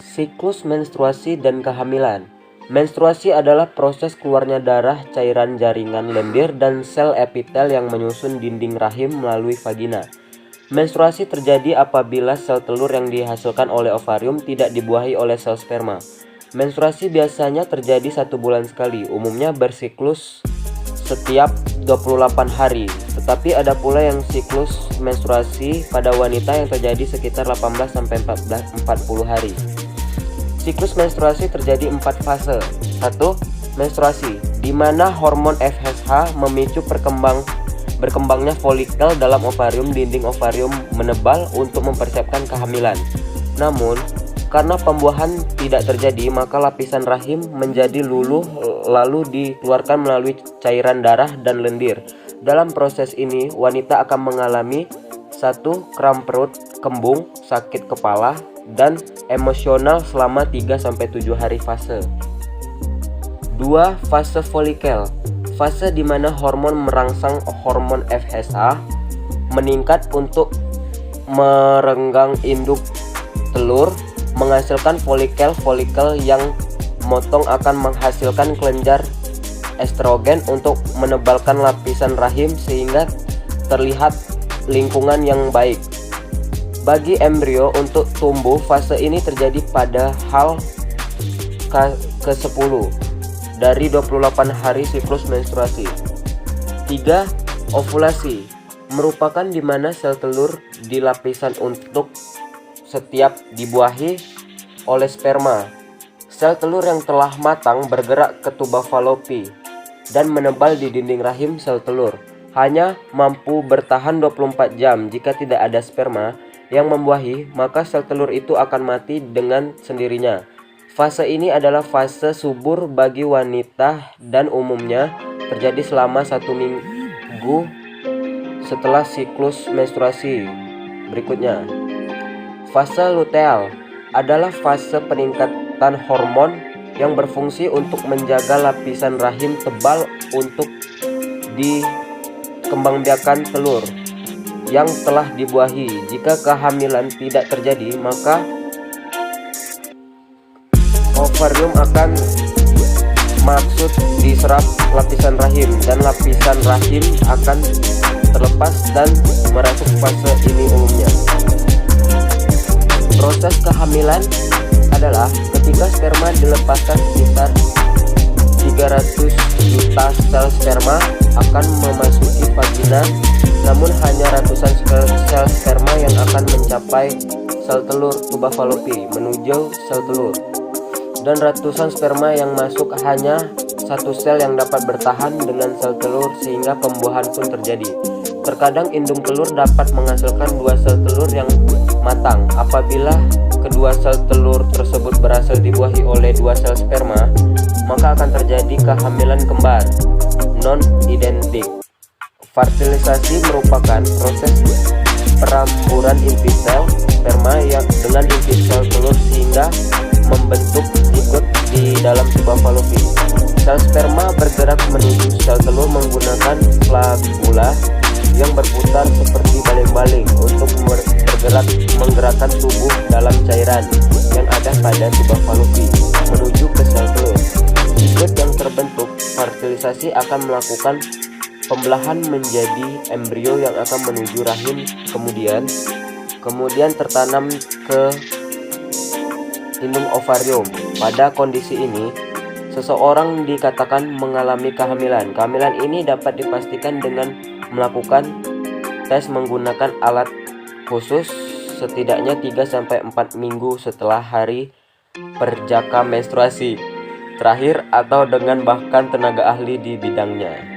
Siklus menstruasi dan kehamilan. Menstruasi adalah proses keluarnya darah, cairan jaringan lendir, dan sel epitel yang menyusun dinding rahim melalui vagina. Menstruasi terjadi apabila sel telur yang dihasilkan oleh ovarium tidak dibuahi oleh sel sperma. Menstruasi biasanya terjadi 1 bulan sekali, umumnya bersiklus setiap 28 hari. Tetapi ada pula yang siklus menstruasi pada wanita yang terjadi sekitar 18-40 hari. Siklus menstruasi terjadi 4 fase. 1. Menstruasi, di mana hormon FSH memicu berkembangnya folikel dalam ovarium. Dinding ovarium menebal untuk mempersiapkan kehamilan. Namun, karena pembuahan tidak terjadi, maka lapisan rahim menjadi luluh lalu dikeluarkan melalui cairan darah dan lendir. Dalam proses ini, wanita akan mengalami 1. Kram perut, kembung, sakit kepala, dan emosional selama 3-7 hari fase. 2. Fase folikel, fase di mana hormon merangsang hormon FSH meningkat untuk merenggang induk telur, menghasilkan folikel yang motong akan menghasilkan kelenjar estrogen untuk menebalkan lapisan rahim sehingga terlihat lingkungan yang baik. Bagi embrio untuk tumbuh, fase ini terjadi pada hal ke-10 dari 28 hari siklus menstruasi. 3. Ovulasi, merupakan di mana sel telur di lapisan untuk setiap dibuahi oleh sperma. Sel telur yang telah matang bergerak ke tuba falopi dan menebal di dinding rahim sel telur. Hanya mampu bertahan 24 jam. Jika tidak ada sperma yang membuahi, maka sel telur itu akan mati dengan sendirinya. Fase ini adalah fase subur bagi wanita dan umumnya terjadi selama 1 minggu setelah siklus menstruasi. Berikutnya, fase luteal adalah fase peningkatan hormon yang berfungsi untuk menjaga lapisan rahim tebal untuk dikembangbiakan telur yang telah dibuahi. Jika kehamilan tidak terjadi, maka ovarium akan diserap lapisan rahim dan lapisan rahim akan terlepas dan merasuk fase ini umumnya. Proses kehamilan adalah ketika sperma dilepaskan. Sekitar 300 juta sel sperma akan memasuki vagina, namun hanya ratusan sel sperma yang akan mencapai sel telur tuba falopi menuju sel telur, dan ratusan sperma yang masuk hanya 1 sel yang dapat bertahan dengan sel telur sehingga pembuahan pun terjadi. Terkadang indung telur dapat menghasilkan 2 sel telur yang matang. Apabila kedua sel telur tersebut berhasil dibuahi oleh 2 sel sperma, maka akan terjadi kehamilan kembar non-identik. Fertilisasi merupakan proses peramburan inti sel sperma yang dengan inti sel telur sehingga membentuk zigot di dalam tuba falopi. Sel sperma bergerak menuju sel telur menggunakan flagula yang berputar seperti baling-baling untuk menggerakkan tubuh dalam cairan yang ada pada tuba falopi menuju ke sel telur. Zigot yang terbentuk fertilisasi akan melakukan pembelahan menjadi embrio yang akan menuju rahim, kemudian tertanam ke indung ovarium. Pada kondisi ini, seseorang dikatakan mengalami kehamilan. Kehamilan ini dapat dipastikan dengan melakukan tes menggunakan alat khusus setidaknya 3-4 minggu setelah hari perjaka menstruasi terakhir atau dengan bahkan tenaga ahli di bidangnya.